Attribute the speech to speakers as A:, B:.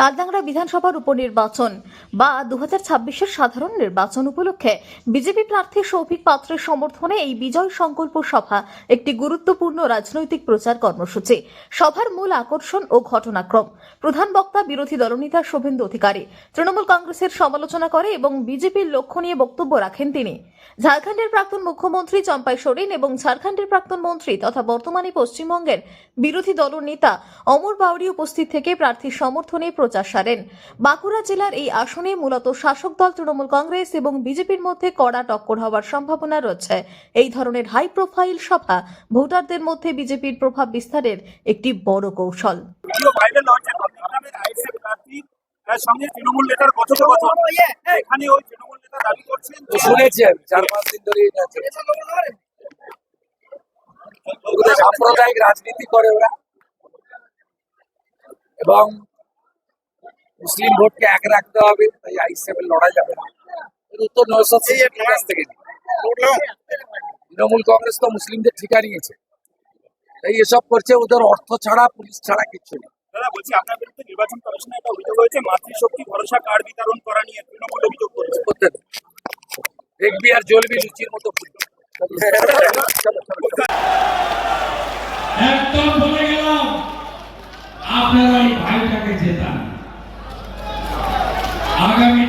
A: তালডাংরা বিধানসভার উপনির্বাচন বা 2026-এর সাধারণ নির্বাচন উপলক্ষে বিজেপি প্রার্থী সৌভিক পাত্রের সমর্থনে এই বিজয় সংকল্প সভা একটি গুরুত্বপূর্ণ রাজনৈতিক প্রচার কর্মসূচি। সভার মূল আকর্ষণ ও ঘটনাক্রম। প্রধান বক্তা বিরোধী দলনেতা শুভেন্দু অধিকারী তৃণমূল কংগ্রেসের সমালোচনা করে এবং বিজেপির লক্ষ্য নিয়ে বক্তব্য রাখেন তিনি। ঝাড়খণ্ডের প্রাক্তন মুখ্যমন্ত্রী চম্পাই সোরেন এবং ঝাড়খণ্ডের প্রাক্তন মন্ত্রী তথা বর্তমানে পশ্চিমবঙ্গের বিরোধী দলনেতা অমর বাউরি উপস্থিত থেকে প্রার্থীর সমর্থনে প্রচার সারেন। বাঁকুড়া জেলার এই আসনে মূলত শাসক দল তৃণমূল কংগ্রেস এবং বিজেপির মধ্যে কড়া টক্কর হওয়ার সম্ভাবনা রয়েছে। এই ধরনের হাই প্রোফাইল সভা ভোটারদের মধ্যে বিজেপির প্রভাব বিস্তারের একটি বড় কৌশল।
B: সঙ্গে তৃণমূল নেতার কথোপকথন এখানে ওই তৃণমূল নেতা দাবি করছেন
C: শুনেছেন 4-5 দিন ধরে সাম্প্রদায়িক রাজনীতি করে ওরা এবং মুসলিম ভোটকে এক রাখতে হবে, তাই আইএসএফ লড়া যাবে না। উত্তর নওশাদ সিদ্দিকীর কাছ থেকে তৃণমূল কংগ্রেস তো মুসলিমদের ঠিকা নিয়েছে, তাই এসব করছে। ওদের অর্থ ছাড়া পুলিশ ছাড়া কিচ্ছু নেই।
B: দাদা বলছি, আপনার বিরুদ্ধে নির্বাচন কমিশনে একটা অভিযোগ হয়েছে মাতৃশক্তি ভরসা কার্ড বিতরণ করা নিয়ে তৃণমূল অভিযোগ করেছে।
C: দেখবি আর জ্বলবি লুচির মতো।
D: একদম বলে গেলাম, আপনারা এই ভাইটাকে জেতান। আগামী